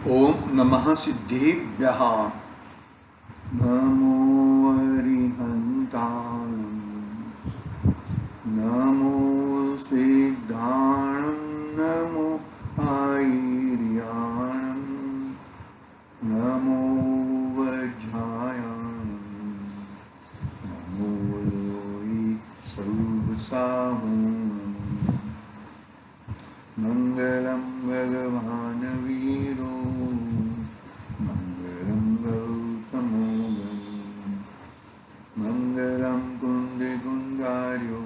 ओम नमः सिद्धेभ्यः। नमो अरिहन्ताय, नमो सिद्धाय, नमो आयर्याय, नमो वज्राय, नमो लोई सर्वसाहु। मंगलम भगवान वीरो, मंगलम गौतमो गणि, मंगलम कुंद कुंदार्यो,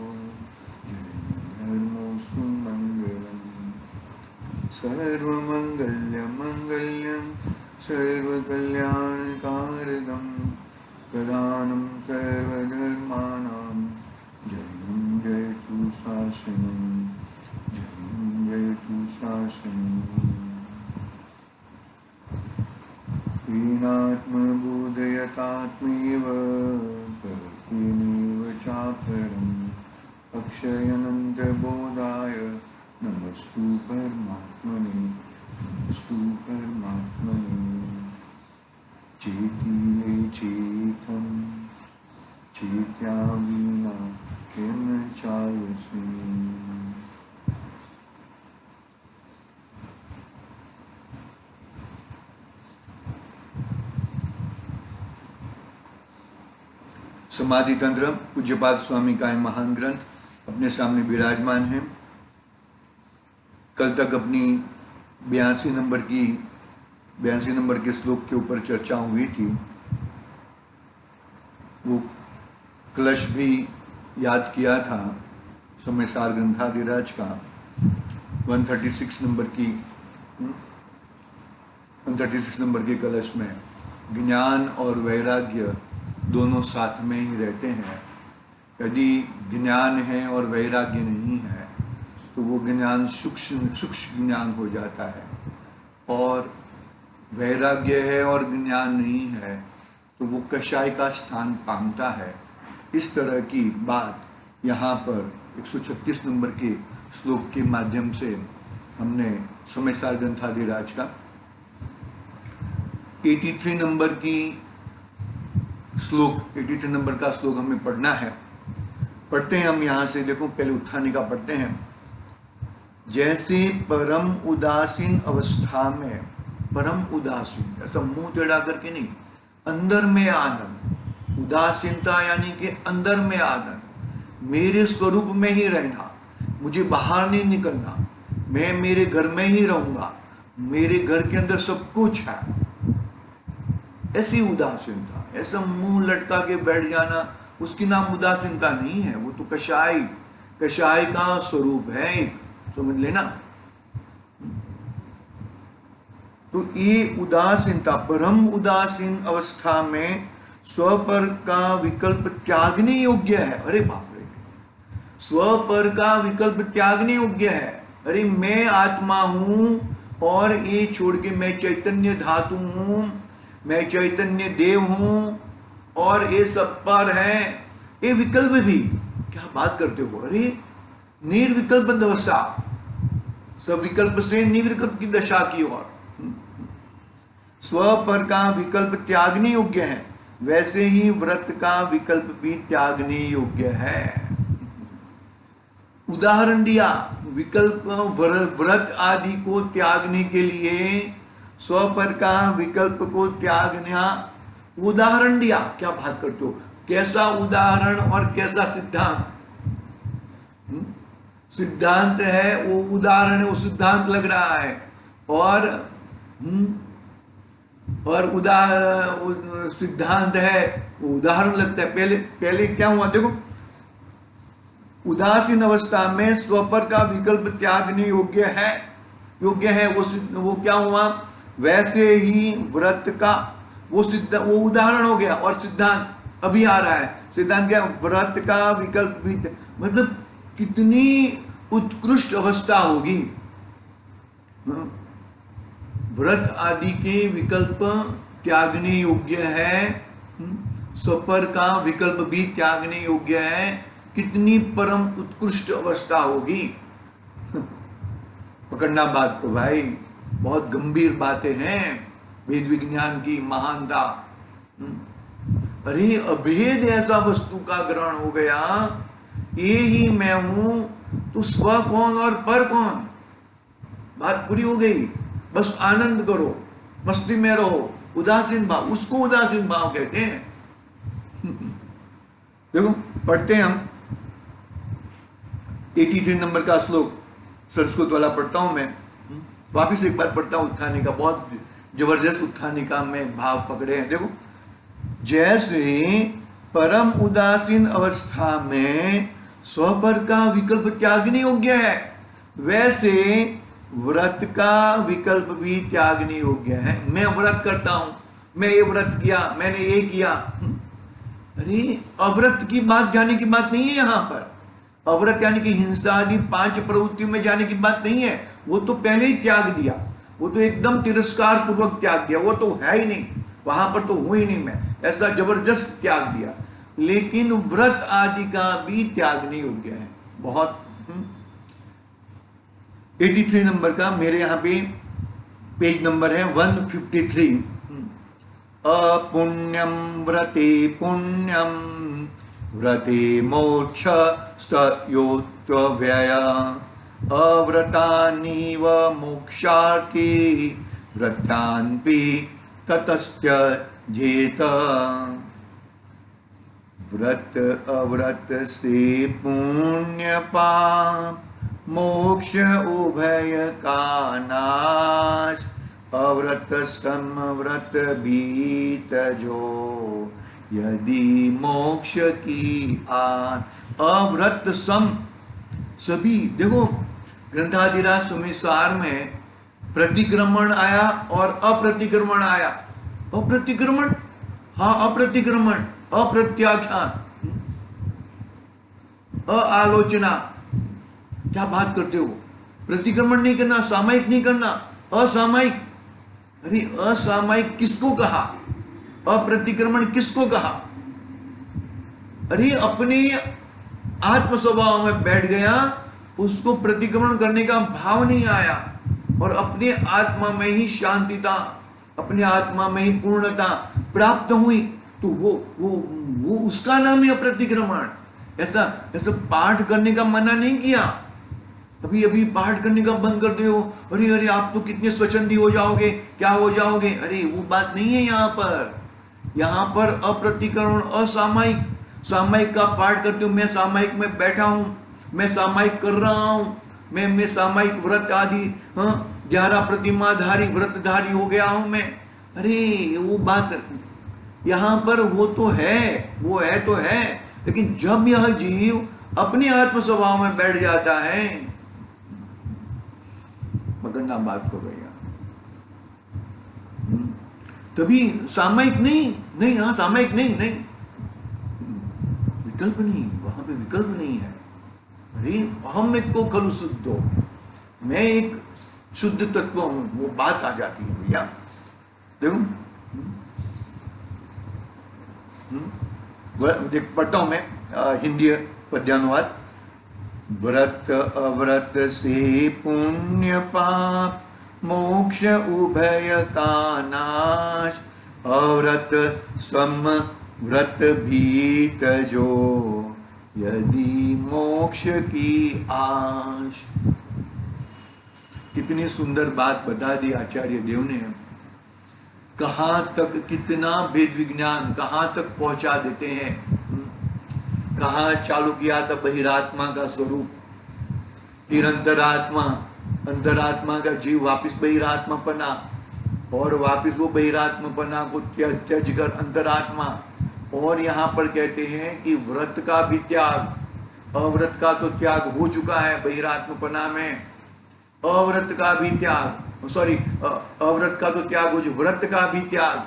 जयमोस्तु मंगलम। सर्वमंगल्य मंगल्यम सर्वकल्याणकारकम, प्रधानम सर्वधर्माणां, जयं जयतु शासनम्, जयतु शासनम्। हीनात्मबोधयतात्मेव भवतीमेव चापरम्, अक्षयनन्तबोधाय नमस्तु परमात्मने, नमस्तु परमात्मने। चेतिले चेतं चेत्या विना किं चालसि। समाधि तंत्र पूज्यपाद स्वामी का ये महान ग्रंथ अपने सामने विराजमान है। कल तक अपनी 82 नंबर के श्लोक के ऊपर चर्चा हुई थी। वो कलश भी याद किया था समयसार ग्रंथाधिराज का। 136 नंबर के कलश में ज्ञान और वैराग्य दोनों साथ में ही रहते हैं। यदि ज्ञान है और वैराग्य नहीं है तो वो ज्ञान सूक्ष्म ज्ञान हो जाता है, और वैराग्य है और ज्ञान नहीं है तो वो कषाय का स्थान पाता है। इस तरह की बात यहाँ पर 136 नंबर के श्लोक के माध्यम से हमने समयसार ग्रंथाधिराज का 83 नंबर का श्लोक हमें पढ़ना है। पढ़ते हैं हम यहाँ से। देखो पहले उत्थानी का पढ़ते हैं। जैसे परम उदासीन अवस्था में, परम उदासीन ऐसा मुंह टेढ़ा करके नहीं, अंदर में आनंद। उदासीनता यानी कि अंदर में आनंद, मेरे स्वरूप में ही रहना, मुझे बाहर नहीं निकलना, मैं मेरे घर में ही रहूंगा, मेरे घर के अंदर सब कुछ है, ऐसी उदासीनता। ऐसा मुंह लटका के बैठ जाना, उसकी नाम उदासीनता नहीं है, वो तो कषाय का स्वरूप है एक, समझ लेना। तो ये उदासीनता, परम उदासीन अवस्था में स्वपर का विकल्प त्यागने योग्य है। अरे बाप रे, स्वपर का विकल्प त्यागने योग्य है। अरे मैं आत्मा हूं और ये छोड़ के मैं चैतन्य धातु हूं, मैं चैतन्य देव हूं और ये सब पर है, ये विकल्प भी। क्या बात करते हो? अरे निर्विकल्प दशा, सब विकल्प से निर्विकल्प की दशा की ओर। स्व पर का विकल्प त्यागने योग्य है, वैसे ही व्रत का विकल्प भी त्यागने योग्य है। उदाहरण दिया, विकल्प व्रत आदि को त्यागने के लिए स्वपर का विकल्प को त्यागना उदाहरण दिया। क्या बात करते हो? कैसा उदाहरण और कैसा सिद्धांत? सिद्धांत है वो उदाहरण है, वो सिद्धांत लग रहा है, और सिद्धांत है वो उदाहरण लगता है। पहले क्या हुआ देखो, उदासीन अवस्था में स्वपर का विकल्प त्यागने योग्य है वो क्या हुआ? वैसे ही व्रत का वो उदाहरण हो गया, और सिद्धांत अभी आ रहा है। सिद्धांत क्या? व्रत का विकल्प भी, मतलब कितनी उत्कृष्ट अवस्था होगी। व्रत आदि के विकल्प त्यागने योग्य है, स्वपर का विकल्प भी त्यागने योग्य है। कितनी परम उत्कृष्ट अवस्था होगी। पकड़ना बात को भाई। बहुत गंभीर बातें हैं वेद विज्ञान की महानता। अरे अभेद ऐसा वस्तु का ग्रहण हो गया, ये ही मैं हूं, तो स्व कौन और पर कौन, बात पूरी हो गई। बस आनंद करो, मस्ती में रहो, उदासीन भाव, उसको उदासीन भाव कहते हैं। देखो पढ़ते हैं हम 83 नंबर का श्लोक, संस्कृत वाला पढ़ता हूं मैं, वापिस एक बार पढ़ता हूं। उत्थानिका बहुत जबरदस्त उत्थानिका में भाव पकड़े हैं। देखो, जैसे परम उदासीन अवस्था में स्वपर का विकल्प त्यागने योग्य है, वैसे व्रत का विकल्प भी त्यागने योग्य है। मैं व्रत करता हूं, मैं ये व्रत किया, मैंने ये किया। अरे अव्रत की बात जाने की बात नहीं है यहां पर। अव्रत यानी कि हिंसा आदि 5 प्रवृत्तियों में जाने की बात नहीं है, वो तो पहले ही त्याग दिया, वो तो एकदम तिरस्कार पूर्वक त्याग दिया, वो तो है ही नहीं, वहां पर तो हूं ही नहीं मैं, ऐसा जबरदस्त त्याग दिया। लेकिन व्रत आदि का भी त्यागने योग्य है बहुत। 83 नंबर का, मेरे यहाँ पे पेज नंबर है 153। अपुण्यम व्रते पुण्यम व्रते मोक्ष स्तयोत्व्यय अव्रतानीव मोक्षार्थी व्रतान्पि ततस्त्यजेत। व्रत अव्रत से पुण्य पाप मोक्ष उभय का नाश अव्रत समव्रत बीत जो यदि मोक्ष की अव्रत सम सभी। देखो ग्रंथाधिराज सुमिसार में प्रतिक्रमण आया और अप्रतिक्रमण आया। अप्रतिक्रमण, हाँ अप्रतिक्रमण, अप्रत्याख्यान, आलोचना, क्या बात करते हो, प्रतिक्रमण नहीं करना, सामायिक नहीं करना, असामायिक। अरे असामायिक किसको कहा, अप्रतिक्रमण किसको कहा? अरे अपने आत्म स्वभाव में बैठ गया, उसको प्रतिक्रमण करने का भाव नहीं आया और अपने आत्मा में ही शांतिता, अपने आत्मा में ही पूर्णता प्राप्त हुई, तो वो उसका नाम है अप्रतिक्रमण। ऐसा पाठ करने का मना नहीं किया, अभी अभी पाठ करने का बंद कर दो, अरे अरे आप तो कितने स्वच्छंदी हो जाओगे, क्या हो जाओगे। अरे वो बात नहीं है यहाँ पर। यहाँ पर अप्रतिक्रमण, असामायिक, सामायिक का पाठ करते हो, मैं सामायिक में बैठा हूं, मैं सामायिक कर रहा हूं, मैं सामायिक व्रत आदि 11 प्रतिमाधारी व्रतधारी हो गया हूं मैं। अरे वो बात यहाँ पर वो तो है, वो है तो है, लेकिन जब यह जीव अपने आत्म स्वभाव में बैठ जाता है, पकड़ना बात को भैया, तभी सामायिक नहीं, हाँ सामायिक नहीं, विकल्प नहीं, वहां पे विकल्प नहीं है। अरे अहम एक को खलु शुद्धो, मैं एक शुद्ध तत्व हूं, वो बात आ जाती है भैया। देखो देख पढ़ता हूं मैं हिंदी पद्यानुवाद। व्रत अव्रत से पुण्य पाप मोक्ष उभय का नाश अव्रत सम व्रत भीत जो यदि मोक्ष की आश। कितनी सुंदर बात बता दी आचार्य देव ने। कहां तक कितना वेद विज्ञान कहां तक पहुंचा देते हैं। कहां चालू किया था बहिरात्मा का स्वरूप, फिर अंतरात्मा, अंतरात्मा का जीव वापिस बहिरात्मा पना, और वापिस वो बहिरात्मा पना को त्यज कर अंतरात्मा। और यहाँ पर कहते हैं कि व्रत का भी त्याग, अव्रत का तो त्याग हो चुका है बहिरात्मपना में, अव्रत का भी त्याग, सॉरी अव्रत का तो त्याग हो, व्रत का भी त्याग।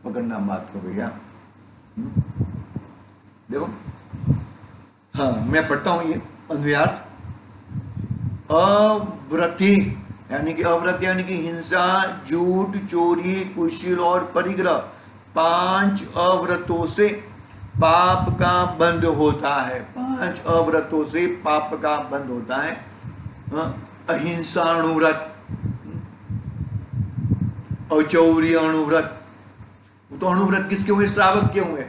पकड़ना बात को भैया। देखो हाँ मैं पढ़ता हूं ये अन्वयार्थ। अव्रति यानी कि अव्रत यानी कि हिंसा, झूठ, चोरी, कुशील और परिग्रह, 5 अव्रतों से पाप का बंध होता है। 5 अव्रतों से पाप का बंध होता है। अहिंसाणुव्रत, अचौर्य अणुव्रत, तो अणुव्रत किसके हुए? श्रावक के हुए।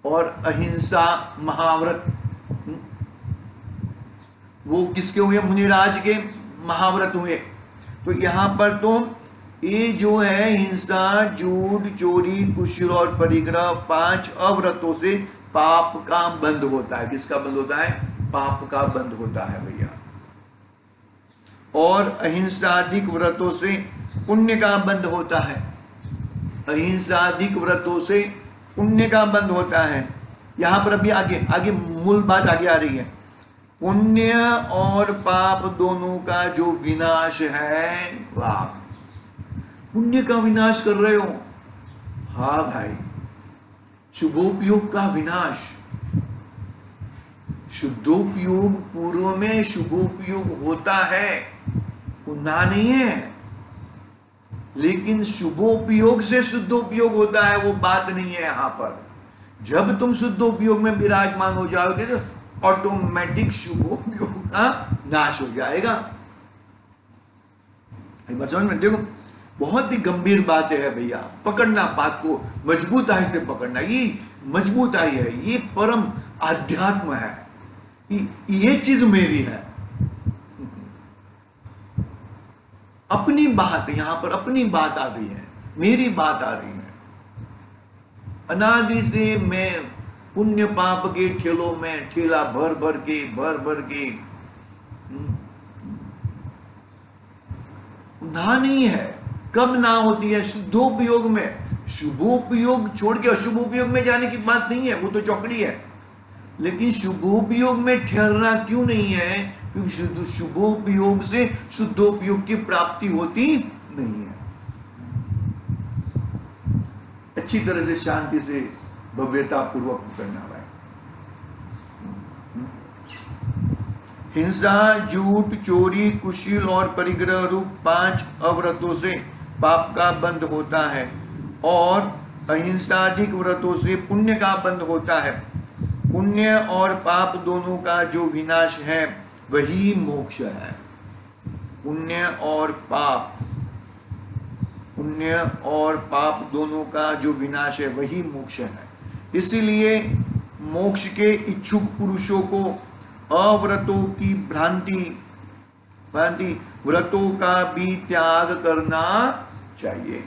और अहिंसा महाव्रत, वो किसके हुए? मुनिराज के महाव्रत हुए। तो यहां पर तो ये जो है हिंसा, झूठ, चोरी, कुशील और परिग्रह 5 अव्रतों से पाप का बंध होता है। किसका बंध होता है? पाप का बंध होता है भैया। और अहिंसाधिक व्रतों से पुण्य का बंध होता है। अहिंसाधिक व्रतों से पुण्य का बंध होता है। यहां पर अभी आगे आगे मूल बात आगे आ रही है। पुण्य और पाप दोनों का जो विनाश है, वाह, पुण्य का विनाश कर रहे हो? हाँ भाई, शुभोपयोग का विनाश। शुद्धोपयोग, पूर्व में शुभोपयोग होता है, ना नहीं है, लेकिन शुभोपयोग से शुद्धोपयोग होता है, वो बात नहीं है यहां पर। जब तुम शुद्धोपयोग में विराजमान हो जाओगे तो ऑटोमेटिक शुभोपयोग का नाश हो जाएगा। एक बात समझ में, देखो बहुत ही गंभीर बात है भैया, पकड़ना, बात को मजबूताई से पकड़ना, ये मजबूताई है, ये परम आध्यात्म है, ये चीज मेरी है। अपनी बात, यहां पर अपनी बात आ रही है, मेरी बात आ रही है। अनादि से मैं पुण्य पाप के ठेलों में ठेला भर भर के ना नहीं है। कब ना होती है? शुद्धोपयोग में। शुभोपयोग छोड़ के अशुभोपयोग में जाने की बात नहीं है, वो तो चौकड़ी है। लेकिन शुभोपयोग में ठहरना क्यों नहीं है? क्योंकि शुभोपयोग से शुद्धोपयोग की प्राप्ति होती नहीं है। अच्छी तरह से शांति से भव्यता पूर्वक करना भाई। हिंसा, झूठ, चोरी, कुशील और परिग्रह रूप 5 अव्रतों से पाप का बंध होता है और अहिंसाधिक व्रतों से पुण्य का बंध होता है। पुण्य और पाप दोनों का जो विनाश है वही मोक्ष है। पुण्य और पाप दोनों का जो विनाश है वही मोक्ष है। इसीलिए मोक्ष के इच्छुक पुरुषों को अव्रतों की भ्रांति व्रतों का भी त्याग करना चाहिए।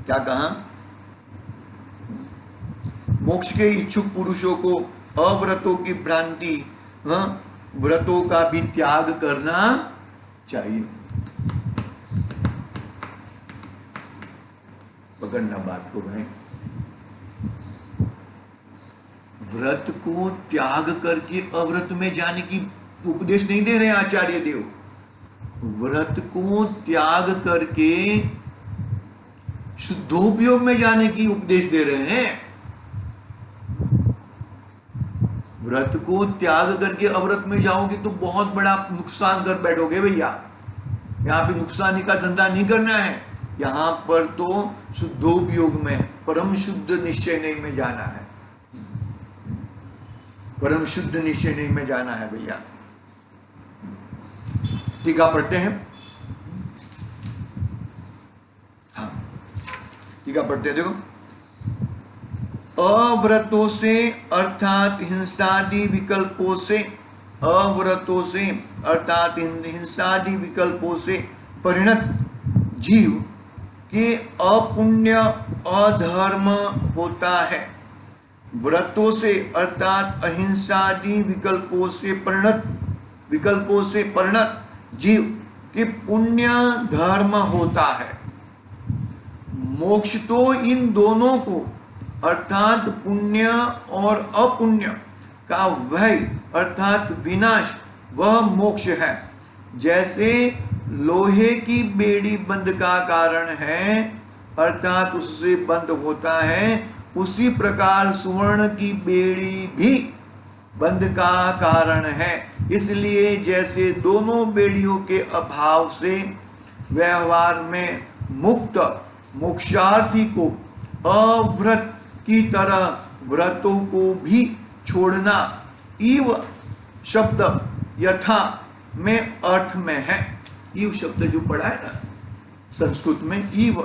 क्या कहा? मोक्ष के इच्छुक पुरुषों को अव्रतों की भ्रांति, व्रतों का भी त्याग करना चाहिए। पकड़ना बात को भाई। व्रत को त्याग करके अव्रत में जाने की उपदेश नहीं दे रहे आचार्य देव। व्रत को त्याग करके शुद्धोपयोग में जाने की उपदेश दे रहे हैं। व्रत को त्याग करके अव्रत में जाओगे तो बहुत बड़ा नुकसान कर बैठोगे भैया। यहां पे नुकसानी का धंधा नहीं करना है, यहां पर तो शुद्धोपयोग में, परम शुद्ध निश्चय में जाना है। परम शुद्ध निश्चय में जाना है भैया। टीका पढ़ते हैं। हाँ, टीका पढ़ते हैं। देखो, अव्रतों से अर्थात हिंसादि विकल्पों से, अव्रतों से अर्थात हिंसादि विकल्पों से परिणत जीव के अपुण्य अधर्म होता है। व्रतों से अर्थात अहिंसादि विकल्पों से परिणत जीव के पुण्य धर्म होता है। मोक्ष तो इन दोनों को अर्थात पुण्य और अपुण्य का वह अर्थात विनाश, वह मोक्ष है। जैसे लोहे की बेड़ी बंध का कारण है अर्थात उससे बंद होता है, उसी प्रकार सुवर्ण की बेड़ी भी बंध का कारण है। इसलिए जैसे दोनों बेड़ियों के अभाव से व्यवहार में मुक्त मोक्षार्थी को अव्रत की तरह व्रतों को भी छोड़ना इव शब्द यथा में अर्थ में है। इव शब्द जो पढ़ा है ना, संस्कृत में ईव,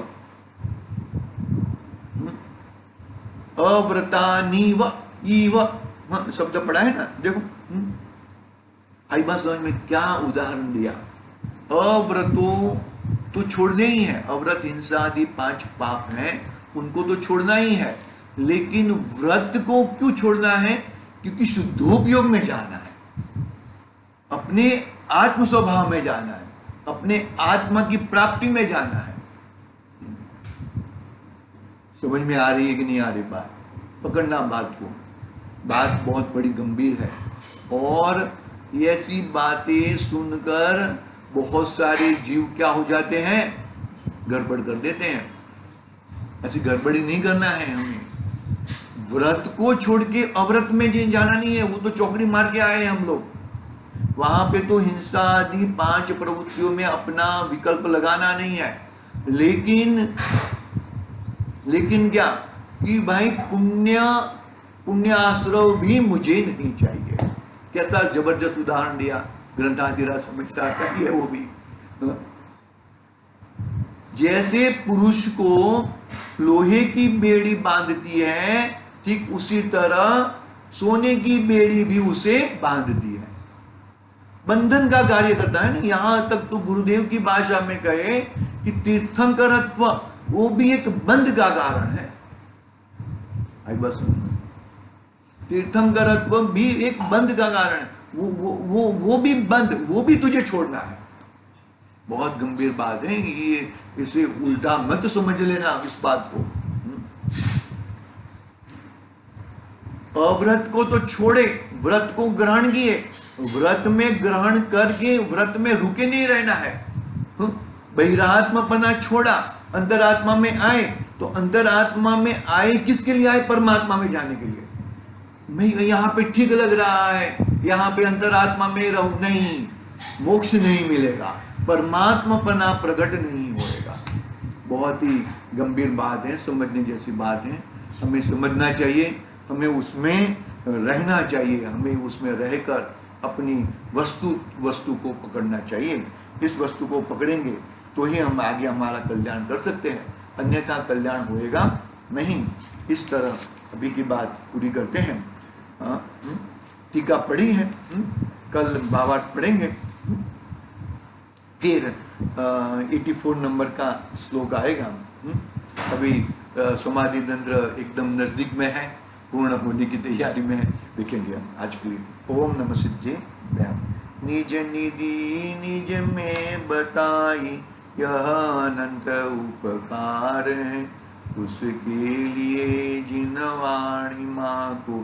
अव्रतानीव ईव शब्द पढ़ा है ना, देखो। आई बात समझ में? क्या उदाहरण दिया। अव्रतो तो छोड़ने ही है, अव्रत हिंसा आदि 5 पाप हैं, उनको तो छोड़ना ही है, लेकिन व्रत को क्यों छोड़ना है? क्योंकि शुद्धोपयोग में जाना है, अपने आत्म स्वभाव में जाना है, अपने आत्मा की प्राप्ति में जाना है। समझ में आ रही है कि नहीं आ रही बात? पकड़ना बात को, बात बहुत बड़ी गंभीर है। और ऐसी बातें सुनकर बहुत सारे जीव क्या हो जाते हैं, गड़बड़ कर देते हैं। ऐसी गड़बड़ी नहीं करना है हमें। व्रत को छोड़ के अव्रत में जाना नहीं है, वो तो चौकड़ी मार के आए हैं हम लोग। वहां पे तो हिंसा आदि 5 प्रवृत्तियों में अपना विकल्प लगाना नहीं है, लेकिन क्या कि भाई पुण्य आश्रव भी मुझे नहीं चाहिए। कैसा जबरदस्त उदाहरण दिया, ग्रंथाधिराज समझता है वो भी। जैसे पुरुष को लोहे की बेड़ी बांधती है, ठीक उसी तरह सोने की बेड़ी भी उसे बांधती है, बंधन का कार्य करता है ना। यहां तक तो गुरुदेव की भाषा में कहे कि तीर्थंकरत्व वो भी एक बंध का कारण है। आई बस, तीर्थंकरत्व भी एक बंध का कारण है, वो भी बंध, वो भी तुझे छोड़ना है। बहुत गंभीर बात है ये, इसे उल्टा मत समझ लेना इस बात को। अव्रत को तो छोड़े, व्रत को ग्रहण किए, व्रत में ग्रहण करके व्रत में रुके नहीं रहना है। बहिरात्मपना छोड़ा, अंतरात्मा में आए, तो अंतरात्मा में आए किसके लिए आए? परमात्मा में जाने के लिए। मैं यहाँ पे ठीक लग रहा है, यहाँ पे अंतरात्मा में रहूं, नहीं, मोक्ष नहीं मिलेगा, परमात्मापना प्रकट नहीं होएगा। बहुत ही गंभीर बात है, समझने जैसी बात है। हमें समझना चाहिए, हमें उसमें रहना चाहिए, हमें उसमें रहकर अपनी वस्तु को पकड़ना चाहिए। इस वस्तु को पकड़ेंगे तो ही हम आगे हमारा कल्याण कर सकते हैं, अन्यथा कल्याण होएगा नहीं। इस तरह अभी की बात पूरी करते हैं। टीका पढ़ी है, कल भावार्थ पढ़ेंगे। फिर 84 नंबर का श्लोक आएगा। अभी समाधि तंत्र एकदम नजदीक में है, पूर्ण होने की तैयारी में है, देखेंगे हम आज के लिए। ओम नमः सिद्धे व्याम। निज निधि निज में बताई, यह अनंत उपकार है, उसके लिए जिन वाणी माँ को